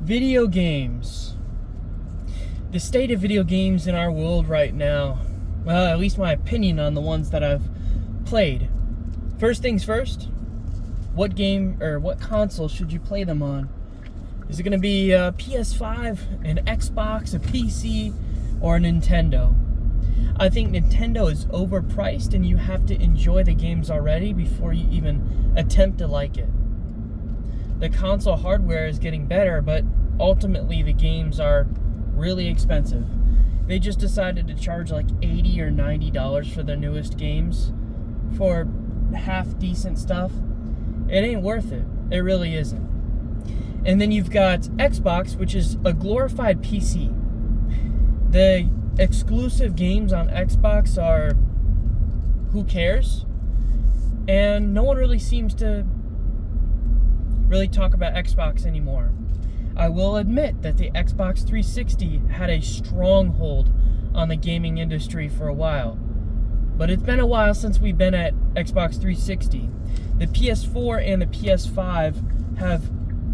Video games. The state of video games in our world right now, well, at least my opinion on the ones that I've played. First things first, what game or what console should you play them on? Is it going to be a PS5, an Xbox, a PC, or a Nintendo? I think Nintendo is overpriced and you have to enjoy the games already before you even attempt to like it. The console hardware is getting better, but ultimately the games are really expensive. They just decided to charge like $80 or $90 for their newest games for half decent stuff. It ain't worth it. It really isn't. And then you've got Xbox, which is a glorified PC. The exclusive games on Xbox are who cares? And no one really seems to really talk about Xbox anymore. I will admit that the Xbox 360 had a stronghold on the gaming industry for a while. But it's been a while since we've been at Xbox 360. The PS4 and the PS5 have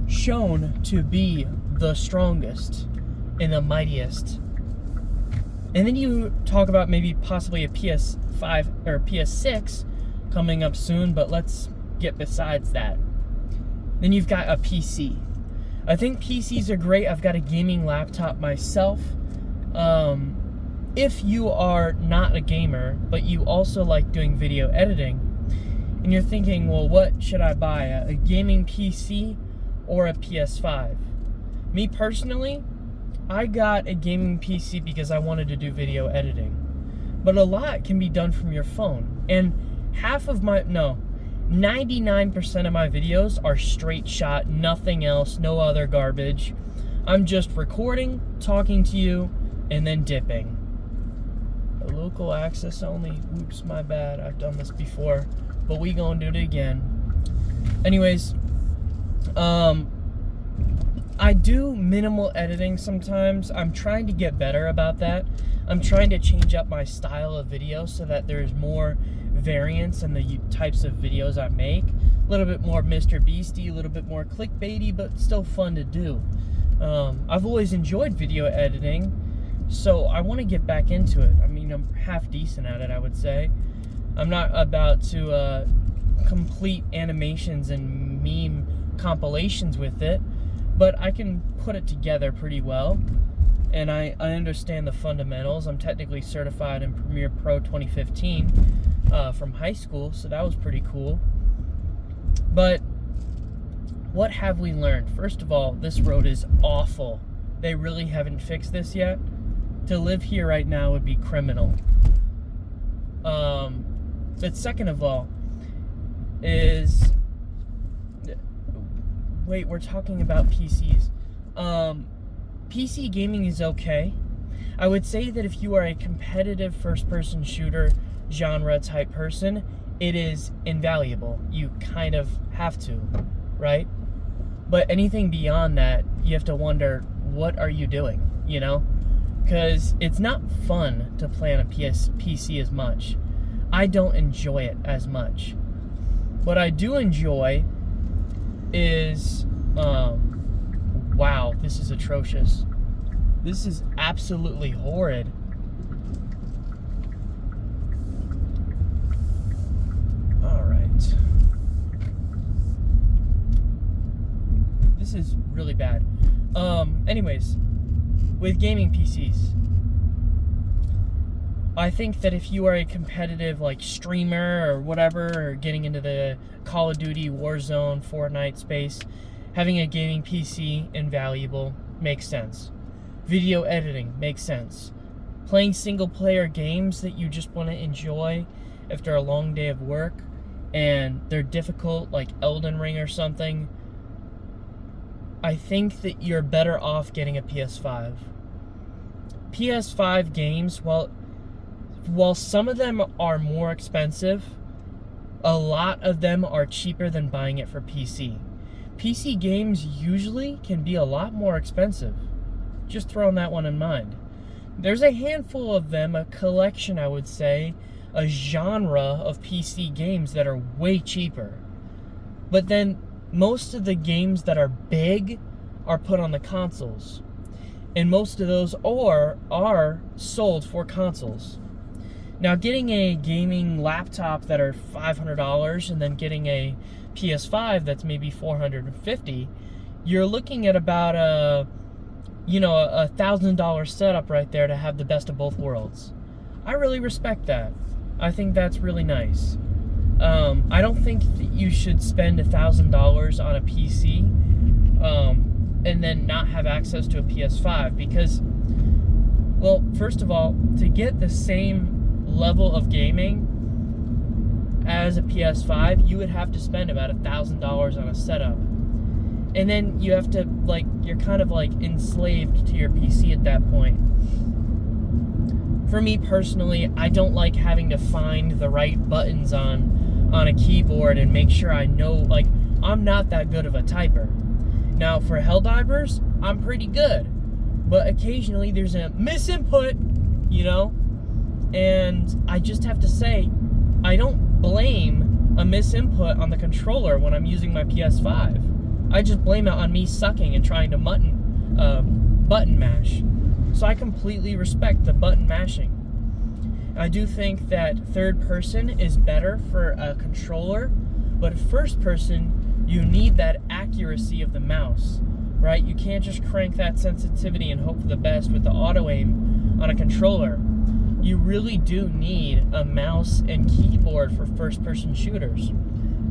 shown to be the strongest and the mightiest. And then you talk about maybe possibly a PS5 or PS6 coming up soon, but let's get besides that. Then you've got a PC. I think PCs are great. I've got a gaming laptop myself. If you are not a gamer, but you also like doing video editing, and you're thinking, well, what should I buy? A gaming PC or a PS5? Me personally, I got a gaming PC because I wanted to do video editing. But a lot can be done from your phone. And 99% of my videos are straight shot, nothing else, no other garbage. I'm just recording, talking to you, and then dipping. A local access only. Oops, my bad. I've done this before, but we gonna do it again. Anyways, I do minimal editing sometimes. I'm trying to get better about that. I'm trying to change up my style of video so that there's more variance in the types of videos I make. A little bit more Mr. Beastie, a little bit more clickbaity, but still fun to do. I've always enjoyed video editing, so I want to get back into it. I mean, I'm half decent at it, I would say. I'm not about to complete animations and meme compilations with it, but I can put it together pretty well. And I understand the fundamentals. I'm technically certified in Premiere Pro 2015 from high school, so that was pretty cool. But what have we learned? First of all, this road is awful. They really haven't fixed this yet. To live here right now would be criminal. But second of all is... Wait, we're talking about PCs. PC gaming is okay. I would say that if you are a competitive first-person shooter genre type person, it is invaluable. You kind of have to, right? But anything beyond that, you have to wonder, what are you doing, you know? Because it's not fun to play on a PC as much. I don't enjoy it as much. What I do enjoy is... wow, this is atrocious. This is absolutely horrid. Alright. This is really bad. Anyways, with gaming PCs, I think that if you are a competitive like streamer or whatever, or getting into the Call of Duty, Warzone, Fortnite space, having a gaming PC, invaluable, makes sense. Video editing makes sense. Playing single-player games that you just want to enjoy after a long day of work, and they're difficult, like Elden Ring or something, I think that you're better off getting a PS5. PS5 games, while some of them are more expensive, a lot of them are cheaper than buying it for PC. PC games usually can be a lot more expensive. Just throwing that one in mind. There's a handful of them, a collection, I would say, a genre of PC games that are way cheaper. But then most of the games that are big are put on the consoles. And most of those are sold for consoles. Now, getting a gaming laptop that are $500 and then getting a PS5 that's maybe $450, you're looking at about a $1,000 setup right there to have the best of both worlds. I really respect that. I think that's really nice. I don't think that you should spend $1,000 on a PC and then not have access to a PS5 because, well, first of all, to get the same level of gaming as a PS5, you would have to spend about $1,000 on a setup. And then you have to, you're kind of enslaved to your PC at that point. For me personally, I don't like having to find the right buttons on a keyboard and make sure I know, I'm not that good of a typer. Now, for Helldivers, I'm pretty good. But occasionally there's a misinput, and I just have to say, I don't blame a misinput on the controller when I'm using my PS5. I just blame it on me sucking and trying to button mash. So I completely respect the button mashing. I do think that third person is better for a controller, but first person, you need that accuracy of the mouse, right? You can't just crank that sensitivity and hope for the best with the auto aim on a controller. You really do need a mouse and keyboard for first person shooters.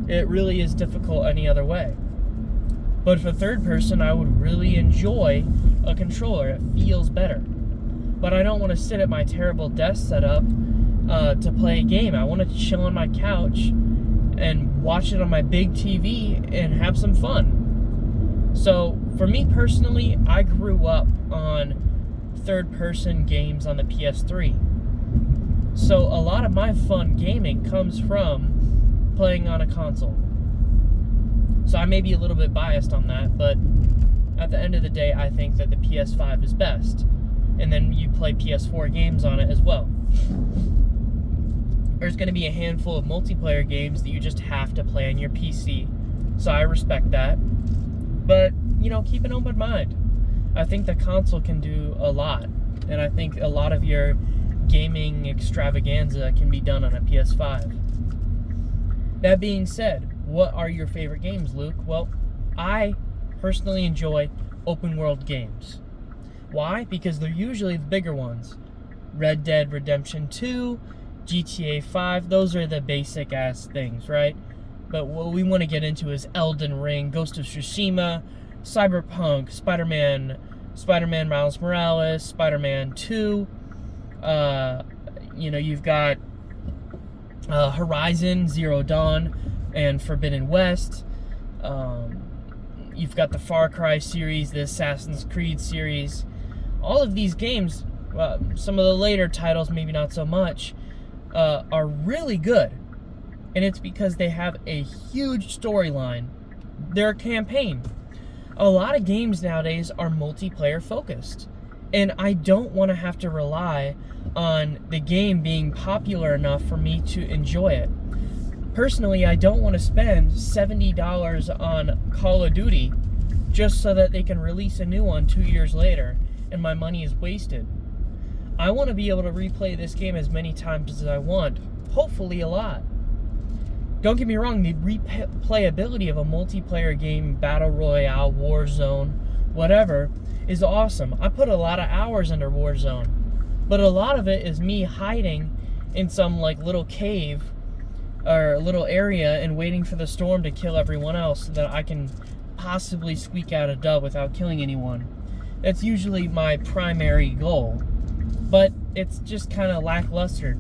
It really is difficult any other way. But for third person, I would really enjoy a controller. It feels better. But I don't want to sit at my terrible desk setup to play a game. I want to chill on my couch and watch it on my big TV and have some fun. So for me personally, I grew up on third person games on the PS3. So a lot of my fun gaming comes from playing on a console. So I may be a little bit biased on that, but at the end of the day, I think that the PS5 is best. And then you play PS4 games on it as well. There's going to be a handful of multiplayer games that you just have to play on your PC. So I respect that. But, keep an open mind. I think the console can do a lot. And I think a lot of your gaming extravaganza can be done on a PS5. That being said, what are your favorite games, Luke? Well, I personally enjoy open world games. Why? Because they're usually the bigger ones. Red Dead Redemption 2, GTA 5, those are the basic ass things, right? But what we want to get into is Elden Ring, Ghost of Tsushima, Cyberpunk, Spider-Man Miles Morales, Spider-Man 2, you've got Horizon Zero Dawn and Forbidden West. You've got the Far Cry series, the Assassin's Creed series. All of these games, some of the later titles, maybe not so much, are really good. And it's because they have a huge storyline. They're a campaign. A lot of games nowadays are multiplayer focused. And I don't want to have to rely on the game being popular enough for me to enjoy it. Personally, I don't want to spend $70 on Call of Duty just so that they can release a new one 2 years later and my money is wasted. I want to be able to replay this game as many times as I want, hopefully a lot. Don't get me wrong, the replayability of a multiplayer game, Battle Royale, Warzone, whatever, is awesome. I put a lot of hours into Warzone, but a lot of it is me hiding in some little cave or little area and waiting for the storm to kill everyone else so that I can possibly squeak out a dub without killing anyone. That's usually my primary goal, but it's just kind of lackluster.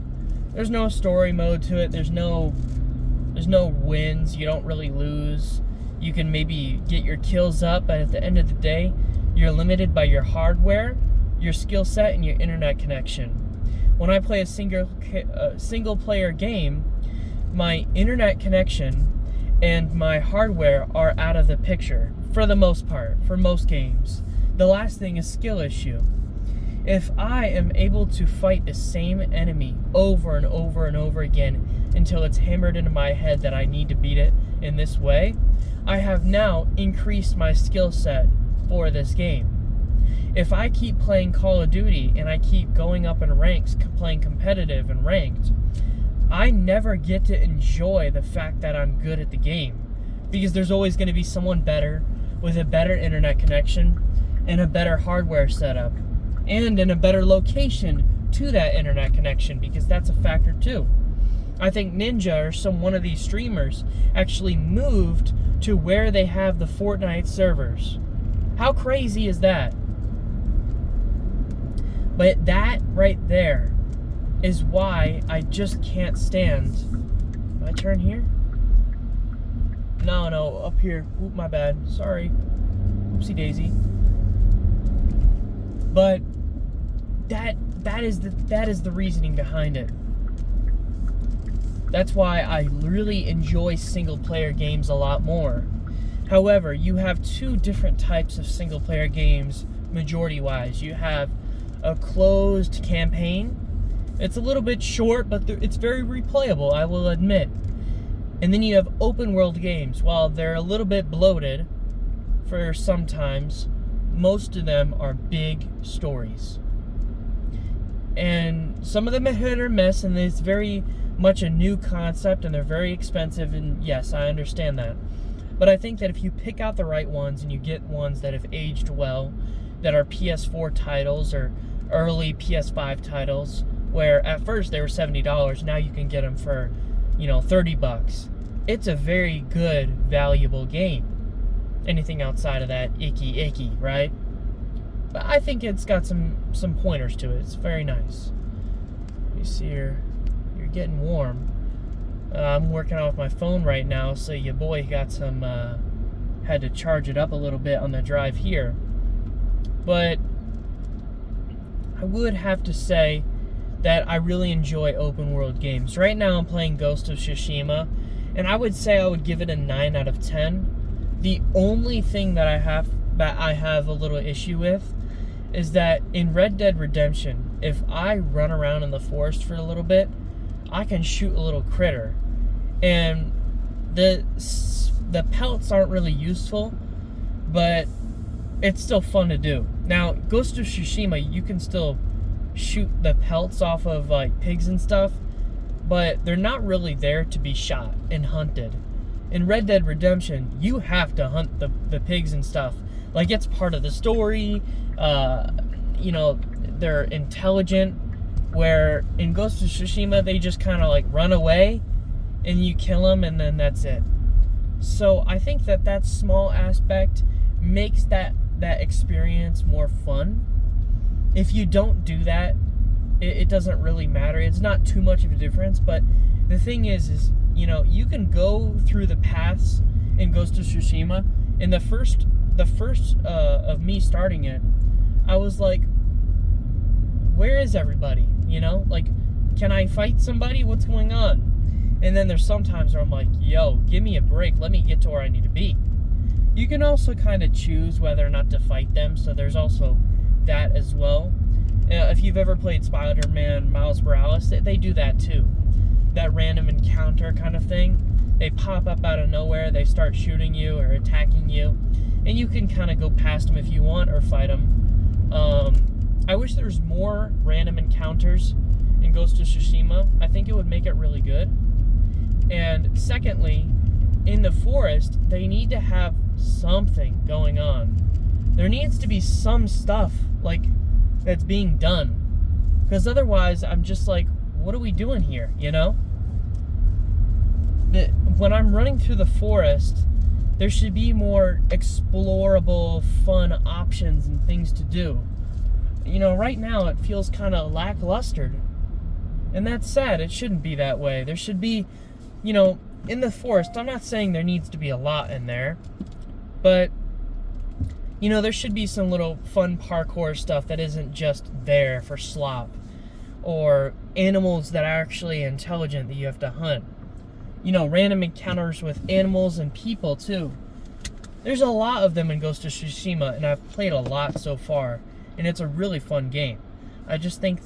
There's no story mode to it. There's no wins. You don't really lose. You can maybe get your kills up, but at the end of the day, you're limited by your hardware, your skill set, and your internet connection. When I play a single player game, my internet connection and my hardware are out of the picture for the most part, for most games. The last thing is skill issue. If I am able to fight the same enemy over and over and over again until it's hammered into my head that I need to beat it in this way, I have now increased my skill set for this game. If I keep playing Call of Duty and I keep going up in ranks, playing competitive and ranked, I never get to enjoy the fact that I'm good at the game, because there's always going to be someone better with a better internet connection and a better hardware setup and in a better location to that internet connection, because that's a factor too. I think Ninja or one of these streamers actually moved to where they have the Fortnite servers. How crazy is that? But that right there is why I just can't stand. Do I turn here? No, up here. Oop, my bad. Sorry. Oopsie daisy. But that is the reasoning behind it. That's why I really enjoy single player games a lot more. However, you have two different types of single player games majority wise. You have a closed campaign. It's a little bit short, but it's very replayable, I will admit. And then you have open world games. While they're a little bit bloated for sometimes, most of them are big stories. And some of them are hit or miss, and it's very much a new concept, and they're very expensive, and yes, I understand that. But I think that if you pick out the right ones and you get ones that have aged well, that are PS4 titles or early PS5 titles, where at first they were $70, now you can get them for, $30. It's a very good, valuable game. Anything outside of that, icky, right? But I think it's got some pointers to it. It's very nice. You see here, you're getting warm. I'm working off my phone right now, so your boy got some, had to charge it up a little bit on the drive here. But I would have to say that I really enjoy open world games. Right now I'm playing Ghost of Tsushima, and I would say I would give it a 9 out of 10. The only thing that I have a little issue with is that in Red Dead Redemption, if I run around in the forest for a little bit, I can shoot a little critter. And the pelts aren't really useful, but it's still fun to do. Now, Ghost of Tsushima, you can still shoot the pelts off of like pigs and stuff, but they're not really there to be shot and hunted. In Red Dead Redemption, you have to hunt the pigs and stuff. Like, it's part of the story. They're intelligent, where in Ghost of Tsushima, they just kind of like run away and you kill them and then that's it. So I think that small aspect makes that experience more fun. If you don't do that, it doesn't really matter. It's not too much of a difference, but the thing is you can go through the paths in Ghost of Tsushima. In the first of me starting it, I was like, where is everybody? Like, can I fight somebody? What's going on? And then there's sometimes where I'm like, yo, give me a break. Let me get to where I need to be. You can also kind of choose whether or not to fight them, so there's also that as well. If you've ever played Spider-Man Miles Morales, they do that too. That random encounter kind of thing. They pop up out of nowhere, they start shooting you or attacking you, and you can kind of go past them if you want or fight them. I wish there was more random encounters in Ghost of Tsushima. I think it would make it really good. And secondly, in the forest, they need to have something going on. There needs to be some stuff like that's being done, because otherwise I'm just like, what are we doing here? When I'm running through the forest, there should be more explorable, fun options and things to do. Right now it feels kind of lackluster, and that's sad. It shouldn't be that way. There should be, in the forest, I'm not saying there needs to be a lot in there, but there should be some little fun parkour stuff that isn't just there for slop, or animals that are actually intelligent that you have to hunt. Random encounters with animals and people too. There's a lot of them in Ghost of Tsushima, and I've played a lot so far, and it's a really fun game. I just think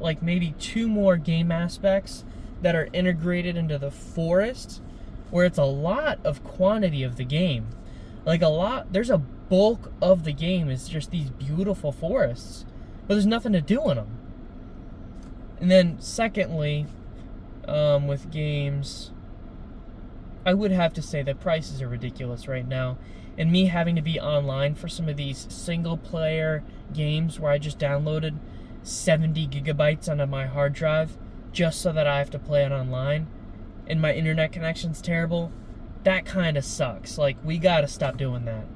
like maybe 2 more game aspects that are integrated into the forest, where it's a lot of quantity of the game. Like there's a bulk of the game is just these beautiful forests, but there's nothing to do in them. And then secondly, with games, I would have to say that prices are ridiculous right now. And me having to be online for some of these single player games where I just downloaded 70 gigabytes onto my hard drive just so that I have to play it online, and my internet connection's terrible, that kind of sucks. Like, we gotta stop doing that.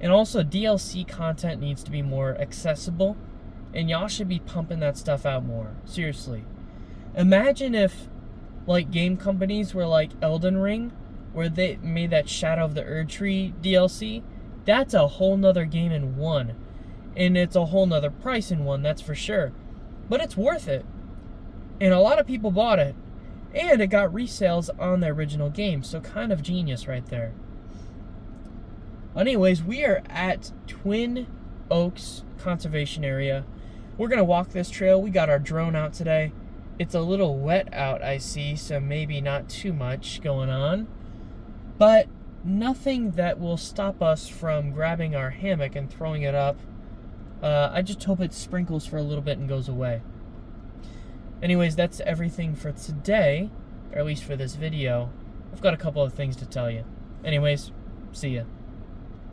And also, DLC content needs to be more accessible, and y'all should be pumping that stuff out more. Seriously. Imagine if, like, game companies were like Elden Ring, where they made that Shadow of the Erdtree DLC. That's a whole nother game in one. And it's a whole nother price in one, that's for sure. But it's worth it. And a lot of people bought it. And it got resales on the original game, so kind of genius right there. Anyways, we are at Twin Oaks Conservation Area. We're going to walk this trail. We got our drone out today. It's a little wet out, I see, so maybe not too much going on. But nothing that will stop us from grabbing our hammock and throwing it up. I just hope it sprinkles for a little bit and goes away. Anyways, that's everything for today, or at least for this video. I've got a couple of things to tell you. Anyways, see ya.